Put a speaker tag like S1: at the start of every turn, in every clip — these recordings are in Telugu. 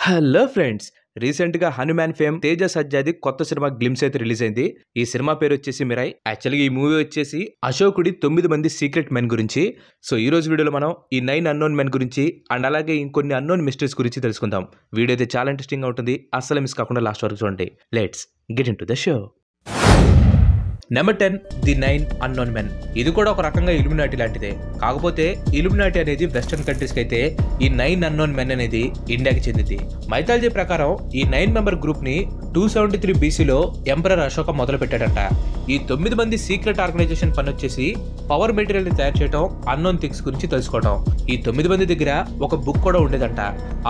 S1: హలో ఫ్రెండ్స్, రీసెంట్ గా హనుమాన్ ఫేమ్ తేజ సజ్జాది కొత్త సినిమా గ్లిమ్స్ అయితే రిలీజ్ అయింది. ఈ సినిమా పేరు వచ్చేసి మిరాయ్. యాక్చువల్గా ఈ మూవీ వచ్చేసి అశోకుడి 9 మంది సీక్రెట్ మెన్ గురించి. సో ఈ రోజు వీడియోలో మనం ఈ 9 అన్నోన్ మెన్ గురించి అండ్ అలాగే ఇంకొన్ని అన్నోన్ మిస్టరీస్ గురించి తెలుసుకుందాం. వీడియో అయితే చాలా ఇంట్రెస్టింగ్ గా ఉంటుంది, అస్సలు మిస్ కాకుండా లాస్ట్ వరకు చూడండి. Let's get into the show. Number 10, the 9 unknown men. ఇది కూడా ఒక రకంగా ఇల్యూమినాటి లాంటిదే. కాకపోతే ఇల్యూమినాటి అనేది వెస్టర్న్ కంట్రీస్కి అయితే ఈ 9 అన్నోన్ మెన్ అనేది ఇండియాకి చెందింది. మైథాలజీ ప్రకారం ఈ 9 మెంబర్ గ్రూప్ ని 273 BCలో ఎంపరర్ అశోక మొదలు పెట్టాడంట. ఈ 9 మంది సీక్రెట్ ఆర్గనైజేషన్ పని వచ్చేసి పవర్ మెటీరియల్ ని తయారు చేయడం, అన్నోన్ థింగ్స్ గురించి తెలుసుకోవడం. ఈ 9 మంది దగ్గర ఒక బుక్ కూడా ఉండేదంట.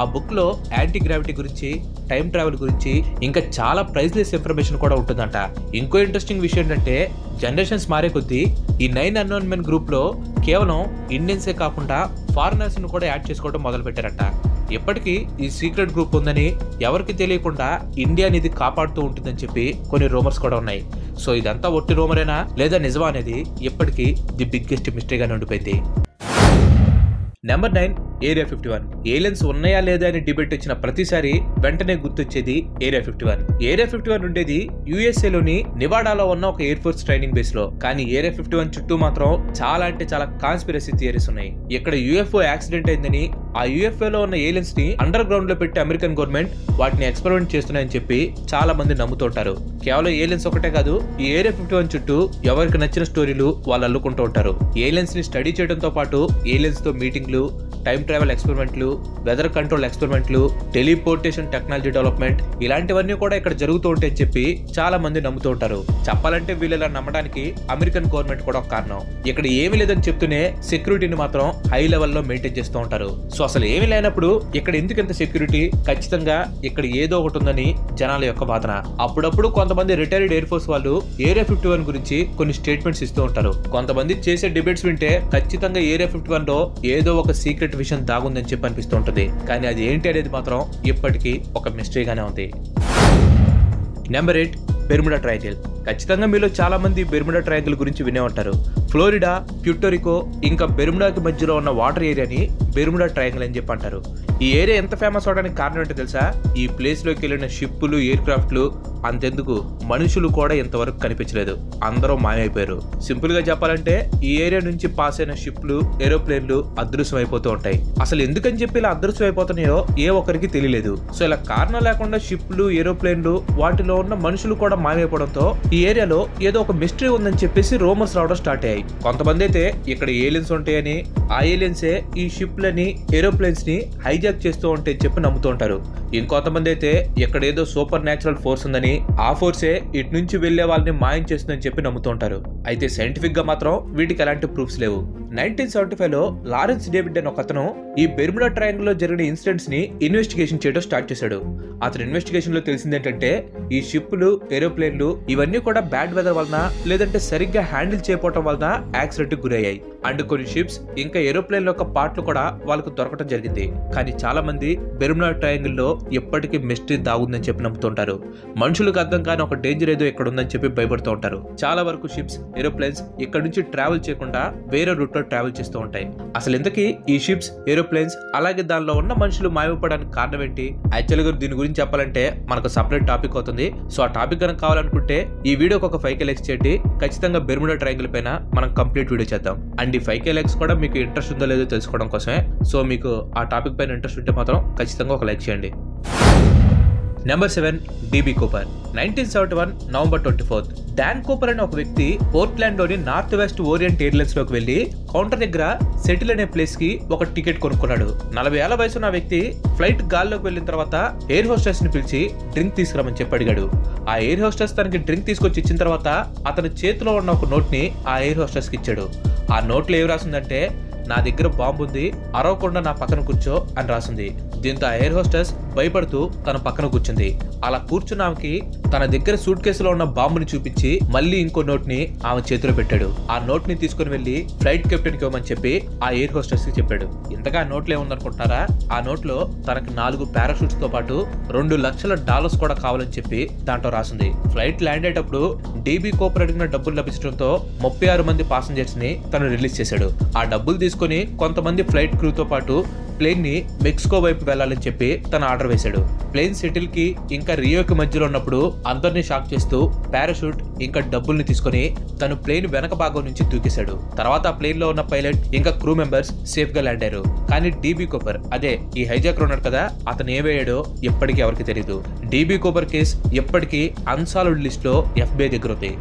S1: ఆ బుక్ లో యాంటీ గ్రావిటీ గురించి, టైం ట్రావెల్ గురించి, ఇంకా చాలా ప్రైజ్లెస్ ఇన్ఫర్మేషన్ కూడా ఉంటుందంట. ఇంకో ఇంట్రెస్టింగ్ విషయం ఏంటంటే జనరేషన్స్ మారే కొద్దీ ఈ 9 అన్నోన్ మెన్ గ్రూప్ లో కేవలం ఇండియన్సే కాకుండా ఫారినర్స్ ను కూడా యాడ్ చేసుకోవడం మొదలు పెట్టారంట. ఇప్పటికీ ఈ సీక్రెట్ గ్రూప్ ఉందని ఎవరికి తెలియకుండా ఇండియా అనేది కాపాడుతూ ఉంటుందని చెప్పి కొన్ని రూమర్స్ కూడా ఉన్నాయి. సో ఇదంతా ఒట్టి రూమరేనా లేదా నిజమా అనేది ఇప్పటికీ ది బిగ్గెస్ట్ మిస్టరీగా ఉండిపోయింది. Number 9, area 51. ఏలియన్స్ ఉన్నాయా లేదా అని డిబేట్ వచ్చిన ప్రతిసారి వెంటనే గుర్తొచ్చేది ఏరియా 51. ఏరియా 51 ఉండేది యుఎస్ఏలోని నివాడాలో ఉన్న ఒక ఎయిర్ ఫోర్స్ ట్రైనింగ్ బేస్ లో. కానీ ఏరియా 51 చుట్టూ మాత్రం చాలా అంటే చాలా కాన్స్పిరసీ థియరీస్ ఉన్నాయి. ఇక్కడ యుఎఫ్ఓ యాక్సిడెంట్ అయిందని, ఆ యుఎఫ్ఓ లో ఉన్న ఏలియన్స్ ని అండర్ గ్రౌండ్ లో పెట్టి అమెరికన్ గవర్నమెంట్ వాటిని ఎక్స్పెరిమెంట్ చేస్తున్నాయని చెప్పి చాలా మంది నమ్ముతుంటారు. కేవలం ఏలియన్స్ ఒకటే కాదు, ఈ ఏరియా 51 చుట్టూ ఎవరికి నచ్చిన స్టోరీలు వాళ్ళు అల్లుకుంటూ ఉంటారు. ఏలియన్స్ ని స్టడీ చేయడంతో పాటు ఏలియన్స్ తో మీటింగ్లు, టైం ట్రావెల్ ఎక్స్పెరిమెంట్లు, వెదర్ కంట్రోల్ ఎక్స్పెరిమెంట్లు, టెలిపోర్టేషన్ టెక్నాలజీ డెవలప్మెంట్, ఇలాంటివన్నీ కూడా ఇక్కడ జరుగుతూ ఉంటాయని చెప్పి చాలా మంది నమ్ముతూ ఉంటారు. చెప్పాలంటే వీళ్ళ నమ్మడానికి అమెరికన్ గవర్నమెంట్ కూడా ఒక కారణం. ఇక్కడ ఏమీ లేదని చెప్తూనే సెక్యూరిటీని మాత్రం హై లెవెల్లో మెయింటైన్ చేస్తూ ఉంటారు. సో అసలు ఏమీ లేనప్పుడు ఇక్కడ ఎందుకు ఇంత సెక్యూరిటీ? ఖచ్చితంగా ఇక్కడ ఏదో ఒకటి ఉందని జనాల యొక్క వాదన. అప్పుడప్పుడు కొంతమంది రిటైర్డ్ ఎయిర్ ఫోర్స్ వాళ్ళు ఏరియా 51 గురించి కొన్ని స్టేట్మెంట్స్ ఇస్తూ ఉంటారు. కొంతమంది చేసే డిబేట్స్ వింటే ఖచ్చితంగా ఏరియా 51 లో ఏదో ఒక సీక్రెట్ విషయం దాగుందని చెప్పి అనిపిస్తూ ఉంటుంది. కానీ అది ఏంటి అనేది మాత్రం ఇప్పటికీ ఒక మిస్టరీగానే ఉంది. Number 8, Bermuda triangle. ఖచ్చితంగా మీలో చాలా మంది బెర్ముడా ట్రయాంగిల్ గురించి వినే ఉంటారు. ఫ్లోరిడా, ప్యూర్టోరికో ఇంకా బెర్ముడాకి మధ్యలో ఉన్న వాటర్ ఏరియాని బెర్ముడా ట్రయాంగిల్ అని చెప్పి అంటారు. ఈ ఏరియా ఎంత ఫేమస్ అవడానికి కారణం ఏంటో తెలుసా? ఈ ప్లేస్ లోకి వెళ్ళిన షిప్పులు, ఎయిర్ క్రాఫ్ట్లు, అంతెందుకు మనుషులు కూడా ఇంతవరకు కనిపించలేదు. అందరూ మాయమైపోయారు. సింపుల్ గా చెప్పాలంటే ఈ ఏరియా నుంచి పాస్ అయిన షిప్లు, ఏరోప్లేన్లు అదృశ్యం అయిపోతూ ఉంటాయి. అసలు ఎందుకని చెప్పి ఇలా అదృశ్యం అయిపోతున్నాయో ఏ ఒక్కరికి తెలియలేదు. సో ఇలా కారణం లేకుండా షిప్లు, ఏరోప్లేన్లు, వాటిలో ఉన్న మనుషులు కూడా మాయమైపోవడంతో ఈ ఏరియాలో ఏదో ఒక మిస్టరీ ఉందని చెప్పేసి రూమర్స్ రావడం స్టార్ట్ అయ్యాయి. కొంతమంది అయితే ఇక్కడ ఏలియన్స్ ఉంటాయని, ఆ ఏలియన్సే ఈ షిప్లని, ఏరోప్లేన్స్ ని హైజాక్ చేస్తూ ఉంటాయని చెప్పి నమ్ముతూ ఉంటారు. ఇంకొంతమంది అయితే ఇక్కడ ఏదో సూపర్ న్యాచురల్ ఫోర్స్ ఉందని, ఆ ఫోర్సే ఇటు నుంచి వెళ్లే వాళ్ళని మాయం చేస్తుందని చెప్పి నమ్ముతూ ఉంటారు. అయితే సైంటిఫిక్ గా మాత్రం వీటికి ఎలాంటి ప్రూఫ్స్ లేవు. 1975లో లారెన్స్ డేవిడ్ అనే ఒకతను ఈ బెర్ముడా ట్రయాంగిల్ లో జరిగిన ఇన్సిడెంట్స్ ని ఇన్వెస్టిగేషన్ చేయడం స్టార్ట్ చేశాడు. అతని ఇన్వెస్టిగేషన్ లో తెలిసింది ఏంటంటే ఈ షిప్లు, ఏరోప్లేన్లు ఇవన్నీ కూడా బ్యాడ్ వెదర్ వలన లేదంటే సరిగ్గా హ్యాండిల్ చేయకపోవడం వలన యాక్సిడెంట్ గురయ్యాయి. అండ్ కొన్ని షిప్స్ ఇంకా ఏరోప్లేన్ యొక్క పార్ట్లు కూడా వాళ్ళకు దొరకడం జరిగింది. కానీ చాలా మంది బెర్ముడా ట్రయాంగిల్ లో ఎప్పటికీ మిస్టరీ దాగుందని చెప్పి నమ్ముతుంటారు. మనుషులకు అర్థం కాని ఒక డేంజర్ ఏదో ఇక్కడ ఉందని చెప్పి భయపడుతూ ఉంటారు. చాలా వరకు షిప్స్, ఏరోప్లేన్స్ ఇక్కడ నుంచి ట్రావెల్ చేయకుండా వేరే రూట్ లో ట్రావెల్ చేస్తూ ఉంటాయి. అసలు ఇంతకీ ఈ షిప్స్, ఏరోప్లేన్స్ అలాగే దానిలో ఉన్న మనుషులు మాయమైపోవడానికి కారణం ఏంటి? యాక్చువల్ గా దీని గురించి చెప్పాలంటే మనకు సపరేట్ టాపిక్ అవుతుంది. సో ఆ టాపిక్ కనుక కావాలనుకుంటే ఈ వీడియోకి ఒక 5K లైక్స్ చేయండి. ఖచ్చితంగా బెర్ముడా ట్రయాంగిల్ పైన మనం కంప్లీట్ వీడియో చేద్దాం. అండ్ ఈ 5K లైక్స్ కూడా మీకు ఇంట్రెస్ట్ ఉందో లేదో తెలుసుకోవడం కోసమే. సో మీకు ఆ టాపిక్ పైన ఇంట్రెస్ట్ ఉంటే మాత్రం ఖచ్చితంగా ఒక లైక్ చేయండి. Number 7, DB Cooper. 1971 November 24 Dan Cooper అనే ఒక వ్యక్తి పోర్ట్లాండ్ లోని నార్త్ వెస్ట్ ఓరియంట్ ఎయిర్లైన్స్ లోకి వెళ్లి కౌంటర్ దగ్గర సెటిల్ అనే ప్లేస్ కి ఒక టికెట్ కొనుక్కున్నాడు. 40 ఏళ్ల వయసున్న వ్యక్తి ఫ్లైట్ గాల్లోకి వెళ్లిన తర్వాత ఎయిర్ హోస్టెస్ ని పిలిచి డ్రింక్ తీసుకురమని చెప్పి అడిగాడు. ఆ ఎయిర్ హోస్టెస్ తనకి డ్రింక్ తీసుకొచ్చి ఇచ్చిన తర్వాత అతని చేతిలో ఉన్న ఒక నోట్ ని ఆ ఎయిర్ హోస్టెస్ కి ఇచ్చాడు. ఆ నోట్ లో ఏం రాసిందంటే, నా దగ్గర బాంబు ఉంది, అరవకుండా నా పక్కన కూర్చో అని రాసింది. దీంతో ఆ ఎయిర్ హోస్టెస్ భయపడుతూ తన పక్కన కూర్చుంది. అలా కూర్చున్న ఆమెకి తన దగ్గర సూట్ కేసులో ఉన్న బాంబుని చూపించి మళ్ళీ ఇంకో నోట్ ని ఆమె చేతిలో పెట్టాడు. ఆ నోట్ ని తీసుకుని వెళ్లి ఫ్లైట్ కెప్టెన్ కి ఇవ్వమని చెప్పి ఆ ఎయిర్ హోస్టెస్ కి చెప్పాడు. ఇంతగా ఆ నోట్లో ఏముందనుకుంటారా? ఆ నోట్ లో తనకి 4 పారాషూట్స్ తో పాటు $2 లక్షల కూడా కావాలని చెప్పి దాంట్లో రాసింది. ఫ్లైట్ ల్యాండ్ అయ్యేటప్పుడు డీబీ కూపర్ అడిగిన డబ్బులు లభించడంతో 36 మంది పాసెంజర్స్ ని తను రిలీజ్ చేశాడు. ఆ డబ్బులు తీసుకుని కొంతమంది ఫ్లైట్ క్రూతో పాటు ప్లేన్ ని మెక్సికో వైపు వెళ్లాలని చెప్పి తన ఆర్డర్ వేశాడు. ప్లేన్ సెటిల్ కి ఇంకా రియోకి మధ్యలో ఉన్నప్పుడు అందరినీ షాక్ చేస్తూ పారాషూట్ ఇంకా డబ్బుల్ని తీసుకుని తను ప్లేన్ వెనక భాగం నుంచి దూకేశాడు. తర్వాత ఆ ప్లేన్ లో ఉన్న పైలట్ ఇంకా క్రూ మెంబర్స్ సేఫ్ గా ల్యాండ్ అయ్యారు. కానీ డీబీ కూపర్, అదే ఈ హైజాకర్ ఉన్నాడు కదా, అతను ఏమయ్యాడో ఎప్పటికీ ఎవరికి తెలియదు. డీబీ కూపర్ కేసు ఎప్పటికీ అన్సాల్వ్డ్ లిస్ట్ లో FBI దగ్గర ఉంది.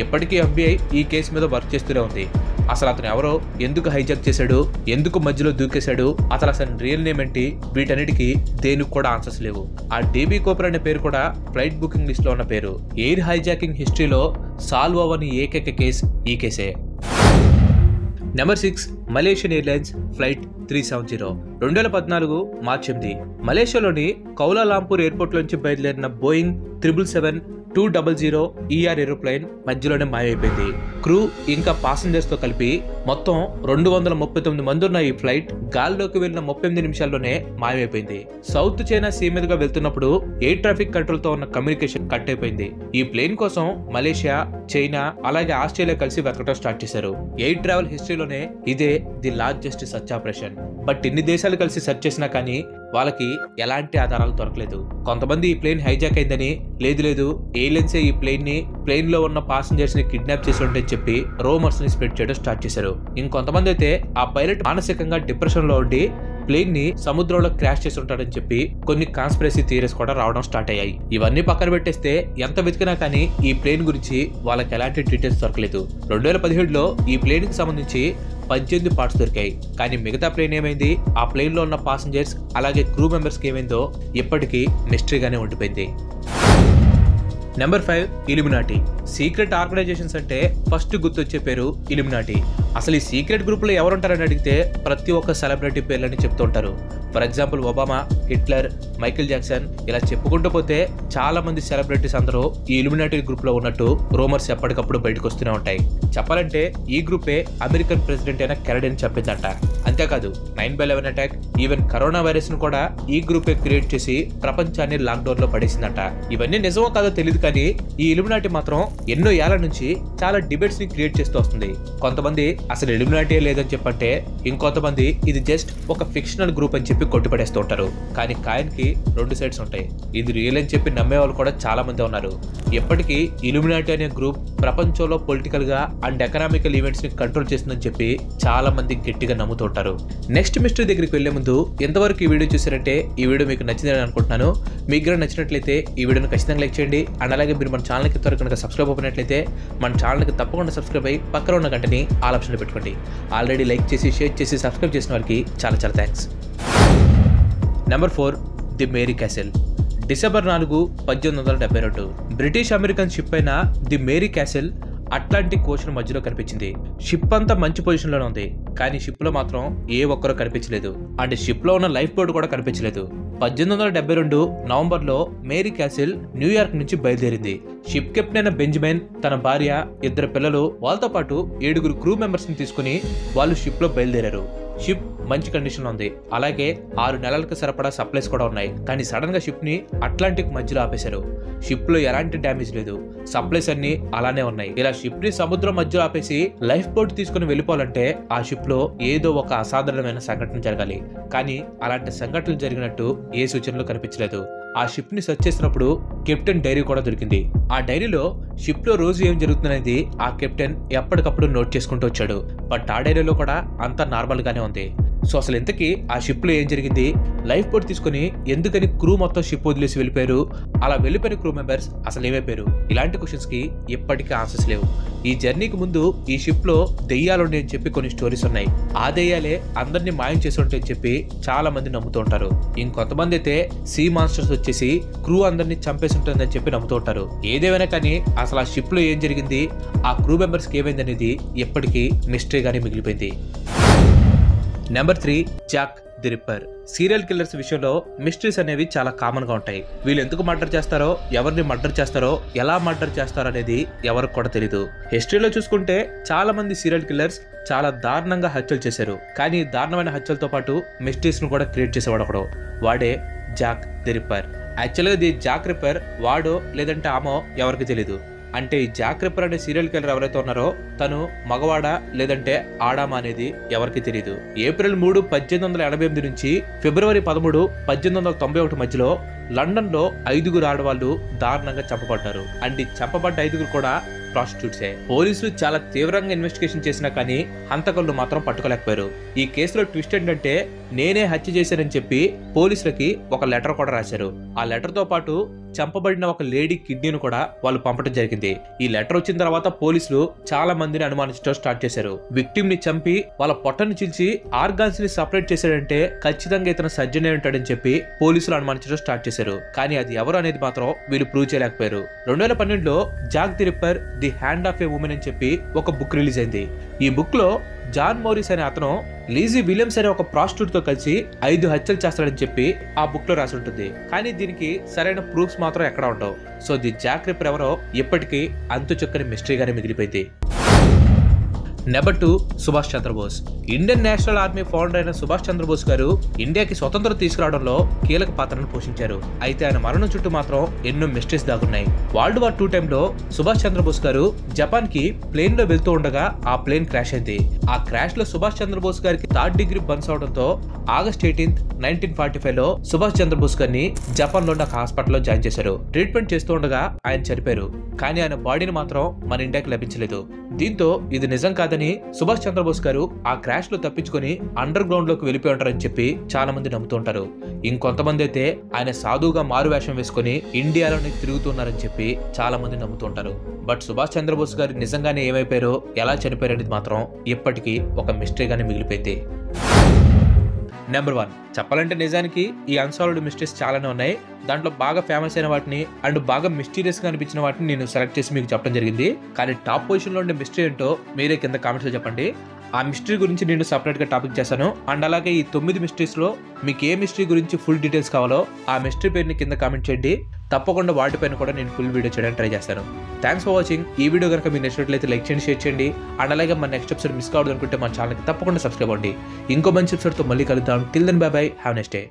S1: ఎప్పటికీ FBI ఈ కేసు మీద వర్క్ చేస్తూనే ఉంది. అసలు అతను ఎవరో, ఎందుకు హైజాక్ చేశాడు, ఎందుకు మధ్యలో దూకేశాడు, అసలు రియల్ నేమ్ ఏంటి, వీటన్నిటికీ దేనికి కూడా ఆన్సర్స్ లేవు. ఆ డీబీ కూపర్ అనే పేరు కూడా ఫ్లైట్ బుకింగ్ లిస్ట్ లో ఉన్న పేరు. ఎయిర్ హైజాకింగ్ హిస్టరీలో సాల్వ్ అవ్వని ఏకైక కేసు ఈ కేసే. Number 6, Malaysian airlines flight 370. 2014 మార్చి 8 మలేషియాలోని కౌలాలంపూర్ ఎయిర్పోర్ట్ నుంచి బయలుదేరిన బోయింగ్ 777-200 ER ఏరోప్లేన్ మధ్యలోనే మాయమైపోయింది. క్రూ ఇంకా పాసెంజర్స్ తో కలిపి మొత్తం 239 మంది ఉన్న ఈ ఫ్లైట్ గాల్లోకి వెళ్లిన 38 నిమిషాల్లోనే మాయమైపోయింది. సౌత్ చైనా సీ మీదుగా వెళ్తున్నప్పుడు ఎయిర్ ట్రాఫిక్ కంట్రోల్ తో ఉన్న కమ్యూనికేషన్ కట్ అయిపోయింది. ఈ ప్లేన్ కోసం మలేషియా, చైనా అలాగే ఆస్ట్రేలియా కలిసి వెతకడం స్టార్ట్ చేశారు. ఎయిర్ ట్రావెల్ హిస్టరీలోనే ఇదే the largest search operation. But ఇన్ని దేశాలు కలిసి సెర్చ్ చేసినా కానీ వాళ్ళకి ఎలాంటి ఆధారాలు దొరకలేదు. కొంతమంది ఈ ప్లేన్ హైజాక్ అయిందని, లేదు ఏలియన్సే ఈ ప్లేన్ లో ఉన్న పాసెంజర్స్ ని కిడ్నాప్ చేసి ఉంటే చెప్పి రూమర్స్ ని స్ప్రెడ్ చేయడం స్టార్ట్ చేశారు. ఇంకొంతమంది అయితే ఆ పైలట్ మానసికంగా డిప్రెషన్ లో ఉండి ప్లేన్ ని సముద్రంలో క్రాష్ చేసి ఉంటాడని చెప్పి కొన్ని కాన్స్పిరసీ థియరీస్ కూడా రావడం స్టార్ట్ అయ్యాయి. ఇవన్నీ పక్కన పెట్టేస్తే ఎంత వెతికినా కానీ ఈ ప్లేన్ గురించి వాళ్ళకి ఎలాంటి డీటెయిల్స్ దొరకలేదు. 2017లో ఈ ప్లేన్ కి సంబంధించి 18 పార్ట్స్ దొరికాయి. కానీ మిగతా ప్లేన్ ఏమైంది, ఆ ప్లేన్ లో ఉన్న పాసెంజర్స్ అలాగే క్రూ మెంబర్స్ కి ఏమైందో ఇప్పటికీ మిస్టరీగానే ఉండిపోయింది. Number 5, Illuminati. సీక్రెట్ ఆర్గనైజేషన్స్ అంటే ఫస్ట్ గుర్తొచ్చే పేరు ఇల్యూమినాటి. అసలు ఈ సీక్రెట్ గ్రూప్ లో ఎవరుంటారని అడిగితే ప్రతి ఒక్క సెలబ్రిటీ పేర్లని చెప్తూ ఉంటారు. For example Obama, Hitler, Michael Jackson, ఇలా చెప్పుకుంటూ పోతే చాలా మంది సెలబ్రిటీస్ అందరూ ఈ ఇల్యూమినాటి గ్రూప్ లో ఉన్నట్టు రూమర్స్ ఎప్పటికప్పుడు బయటకు వస్తూనే ఉంటాయి. చెప్పాలంటే ఈ గ్రూపే అమెరికన్ ప్రెసిడెంట్ అయిన కెనడీని చంపిందంట. అంతేకాదు 9/11 అటాక్, ఈవెన్ కరోనా వైరస్ ను కూడా ఈ గ్రూపే క్రియేట్ చేసి ప్రపంచాన్ని లాక్డౌన్ లో పడేసిందంట. ఇవన్నీ నిజమో కాదో తెలియదు కానీ ఈ ఇల్యూమినాటి మాత్రం ఎన్నో ఏళ్ల నుంచి చాలా డిబేట్స్ ని క్రియేట్ చేస్తూ వస్తుంది. కొంతమంది అసలు ఇల్యూమినాటి లేదని చెప్పంటే, ఇంకొంతమంది ఇది జస్ట్ ఒక ఫిక్షనల్ గ్రూప్ అని చెప్పి కొట్టిపడేస్తూ ఉంటారు. కానీ కాయిన్కి 2 సైడ్స్ ఉంటాయి. ఇది రియల్ అని చెప్పి నమ్మే వాళ్ళు కూడా చాలా మంది ఉన్నారు. ఎప్పటికీ ఇల్యూమినాటి అనే గ్రూప్ ప్రపంచంలో పొలిటికల్ గా అండ్ ఎకనామికల్ ఈవెంట్స్ ని కంట్రోల్ చేస్తుందని చెప్పి చాలా మంది గట్టిగా నమ్ముతుంటారు. నెక్స్ట్ మిస్టరీ దగ్గరికి వెళ్లే ముందు ఎంతవరకు ఈ వీడియో చూసారంటే ఈ వీడియో మీకు నచ్చిందని అనుకుంటున్నాను. మీకు కూడా నచ్చినట్లయితే ఈ వీడియోని ఖచ్చితంగా లైక్ చేయండి. అండ్ అలాగే మీరు మన ఛానల్కి త్వరగా కనుక సబ్స్క్రైబ్ అయినట్లయితే మన ఛానల్కి తప్పకుండా సబ్స్క్రైబ్ అయ్యి పక్కన ఉన్న గంటని ఆల్ ఆప్షన్లో పెట్టుకోండి. ఆల్రెడీ లైక్ చేసి, షేర్ చేసి, సబ్స్క్రైబ్ చేసిన వారికి చాలా thanks. Number 4, the Mary Castle. December 4, 1872 British American ship అయిన the Mary Castle Atlantic Ocean మధ్యలో కనిపించింది. షిప్ అంతా మంచి పొజిషన్ లోనే ఉంది, కానీ షిప్ లో మాత్రం ఏ ఒక్కరూ కనిపించలేదు. అండ్ షిప్ లో ఉన్న లైఫ్ బోట్ కూడా కనిపించలేదు. 1872 నవంబర్ లో మేరీ క్యాసిల్ న్యూయార్క్ నుంచి బయలుదేరింది. షిప్ కెప్టెన్ అయిన బెంజమిన్, తన భార్య, 2 పిల్లలు, వాళ్ళతో పాటు 7 క్రూ మెంబర్స్ ని తీసుకుని వాళ్ళు షిప్ లో బయలుదేరారు. షిప్ మంచి కండిషన్ లో ఉంది, అలాగే 6 నెలలకు సరిపడా సప్లైస్ కూడా ఉన్నాయి. కానీ సడన్ గా షిప్ ని అట్లాంటిక్ మధ్యలో ఆపేశారు. షిప్ లో ఎలాంటి డ్యామేజ్ లేదు, సప్లైస్ అన్ని అలానే ఉన్నాయి. ఇలా షిప్ ని సముద్రం మధ్యలో ఆపేసి లైఫ్ బోట్ తీసుకుని వెళ్ళిపోవాలంటే ఆ షిప్ లో ఏదో ఒక అసాధారణమైన సంఘటన జరగాలి. కానీ అలాంటి సంఘటనలు జరిగినట్టు ఏ సూచనలు కనిపించలేదు. ఆ షిప్ ని సెర్చ్ చేసినప్పుడు కెప్టెన్ డైరీ కూడా దొరికింది. ఆ డైరీలో షిప్ లో రోజు ఏం జరుగుతుందనేది ఆ కెప్టెన్ ఎప్పటికప్పుడు నోట్ చేసుకుంటూ వచ్చాడు. బట్ ఆ డైరీలో కూడా అంతా నార్మల్ గానే ఉంది. సో అసలు ఇంతకీ ఆ షిప్ లో ఏం జరిగింది, లైఫ్ బోట్ తీసుకుని ఎందుకని క్రూ మొత్తం షిప్ వదిలేసి వెళ్ళిపోయారు, అలా వెళ్ళిపోయిన క్రూ మెంబర్స్ అసలు ఏమైపోయారు, ఇలాంటి క్వశ్చన్స్ కి ఇప్పటికీ ఆన్సర్స్ లేవు. ఈ జర్నీకి ముందు ఈ షిప్ లో దెయ్యాలుండే అని చెప్పి కొన్ని స్టోరీస్ ఉన్నాయి. ఆ దెయ్యాలే అందరినీ మాయం చేసి ఉంటాయని చెప్పి చాలా మంది నమ్ముతూ ఉంటారు. ఇంకొంతమంది అయితే సీ మాన్స్టర్స్ వచ్చేసి క్రూ అందరినీ చంపేసి ఉంటుందని చెప్పి నమ్ముతూ ఉంటారు. ఏదేమైనా కానీ అసలు ఆ షిప్ లో ఏం జరిగింది, ఆ క్రూ మెంబర్స్ కి ఏమైంది అనేది ఎప్పటికీ మిస్టరీగానే మిగిలిపోయింది. Number 3, Jack the ripper. Serial killers విషయంలో మిస్టరీస్ అనేవి చాలా కామన్ గా ఉంటాయి. వీళ్ళు ఎందుకు మర్డర్ చేస్తారో, ఎవరిని మర్డర్ చేస్తారో, ఎలా మర్డర్ చేస్తారో అనేది ఎవరికి కూడా తెలీదు. హిస్టరీలో చూసుకుంటే చాలా మంది సీరియల్ కిల్లర్స్ చాలా దారుణంగా హత్యలు చేశారు. కానీ దారుణమైన హత్యలతో పాటు మిస్టరీస్ ను కూడా క్రియేట్ చేసేవాడు ఒకడు, వాడే జాక్ ది రిప్పర్. యాక్చువల్గా ది జాక్ రిప్పర్ వాడో లేదంటే ఆమో ఎవరికి తెలీదు. అంటే ఈ జాక్ రిప్పర్ అనే సీరియల్ కిల్లర్ ఎవరైతే ఉన్నారో తను మగవాడా లేదంటే ఆడామా అనేది ఎవరికి తెలియదు. ఏప్రిల్ 3, 1888 నుంచి ఫిబ్రవరి 13, 1891 మధ్యలో లండన్ లో 5 ఆడవాళ్లు దారుణంగా చంపబడ్డారు. అండ్ చంపబడ్డ 5 కూడా ప్రాస్టిట్యూట్సే. పోలీసులు చాలా తీవ్రంగా ఇన్వెస్టిగేషన్ చేసినా కానీ హంతకులను మాత్రం పట్టుకోలేకపోయారు. ఈ కేసులో ట్విస్ట్ ఏంటంటే నేనే హత్య చేశానని చెప్పి పోలీసులకి ఒక లెటర్ కూడా రాశారు. ఆ లెటర్ తో పాటు చంపబడిన ఒక లేడీ కిడ్నీని కూడా వాళ్ళు పంపడం జరిగింది. ఈ లెటర్ వచ్చిన తర్వాత పోలీసులు చాలా మందిని అనుమానించడం స్టార్ట్ చేశారు. విక్టిమ్ ని చంపి వాళ్ళ పొట్టను చీల్చి ఆర్గాన్స్ ని సపరేట్ చేశాడంటే ఖచ్చితంగా ఇతను సర్జన్ ఉంటాడని చెప్పి పోలీసులు అనుమానించడం స్టార్ట్ చేశారు. కానీ అది ఎవరు అనేది మాత్రం వీళ్ళు ప్రూవ్ చేయలేకపోయారు. 2012లో Jack the Ripper the hand of a woman అని చెప్పి ఒక బుక్ రిలీజ్ అయింది. ఈ బుక్ లో జాన్ మోరిస్ అనే అతను లీజీ విలియమ్స్ అనే ఒక ప్రాస్టిట్యూట్ తో కలిసి 5 హత్యలు చేస్తాడని చెప్పి ఆ బుక్ లో రాసి ఉంటుంది. కానీ దీనికి సరైన ప్రూఫ్స్ మాత్రం ఎక్కడ ఉండవు. సో ది జాక్ రిప్పర్ ఎవరో ఇప్పటికీ అంతు చక్కని మిస్టరీగానే మిగిలిపోయింది. Number 2, Subhash Chandrabose. Indian national army founder అయిన సుభాష్ చంద్రబోస్ గారు ఇండియాకి స్వతంత్రం తీసుకురావడంలో కీలక పాత్రను పోషించారు. అయితే ఆయన మరణం చుట్టూ మాత్రం ఎన్నో మిస్టరీస్ దాగున్నాయి. వరల్డ్ వార్ 2 టైంలో సుభాష్ చంద్రబోస్ గారు జపాన్ కి ప్లేన్ లో వెళ్తూ ఉండగా ఆ ప్లేన్ క్రాష్ అయింది. ఆ క్రాష్ లో సుభాష్ చంద్రబోస్ గారికి 3rd డిగ్రీ బర్న్స్ అవడంతో ఆగస్ట్ 18, 1945లో సుభాష్ చంద్రబోస్ గారిని జపాన్ లో ఒక హాస్పిటల్లో జాయిన్ చేశారు. ట్రీట్మెంట్ చేస్తూ ఉండగా ఆయన చనిపోయారు. కానీ ఆయన బాడీని మాత్రం మన ఇండియాకి లభించలేదు. దీంతో ఇది నిజం కాదని సుభాష్ చంద్రబోస్ గారు ఆ క్రాష్ లో తప్పించుకొని అండర్ గ్రౌండ్ లోకి వెళ్ళిపోయి ఉంటారని చెప్పి చాలా మంది నమ్ముతూ ఉంటారు. ఇంకొంతమంది అయితే ఆయన సాధువుగా మారు వేషం వేసుకుని ఇండియాలోనే తిరుగుతున్నారని చెప్పి చాలా మంది నమ్ముతూ ఉంటారు. బట్ సుభాష్ చంద్రబోస్ గారు నిజంగానే ఏమైపోయారో ఎలా చనిపోయారు అనేది మాత్రం ఇప్పటికీ ఒక మిస్టరీగానే మిగిలిపోయింది. నెంబర్ 1, చెప్పాలంటే నిజానికి ఈ అన్సాల్వ్డ్ మిస్టరీస్ చాలానే ఉన్నాయి. దాంట్లో బాగా ఫేమస్ అయిన వాటిని అండ్ బాగా మిస్టీరియస్ గా అనిపించిన వాటిని నేను సెలెక్ట్ చేసి మీకు చెప్పడం జరిగింది. కానీ టాప్ పొజిషన్ లో ఉండే మిస్టరీ ఏంటో మీరే కింద కామెంట్స్ లో చెప్పండి. ఆ మిస్టరీ గురించి నేను సపరేట్ గా టాపిక్ చేశాను. అండ్ అలాగే ఈ 9 మిస్టరీస్ లో మీకు ఏ మిస్టరీ గురించి ఫుల్ డీటెయిల్స్ కావాలో ఆ మిస్టరీ పేరుని కింద కామెంట్ చేయండి. తప్పకుండా వాటిపైన కూడా నేను ఫుల్ వీడియో చేయడానికి ట్రై చేస్తాను. Thanks for watching. ఈ వీడియో కనుక మీకు నచ్చినట్లయితే లైక్ చేయండి, షేర్ చేయండి. అండ్ అలాగే మన నెక్స్ట్ ఎపిసోడ్ మిస్ కావద్దు అనుకుంటే మన ఛానల్కి తప్పకుండా సబ్స్క్రైబ్ అవ్వండి. ఇంకో మంచి ఎపిసోడ్తో మళ్ళీ కలుద్దాం. Till then bye bye, have next day.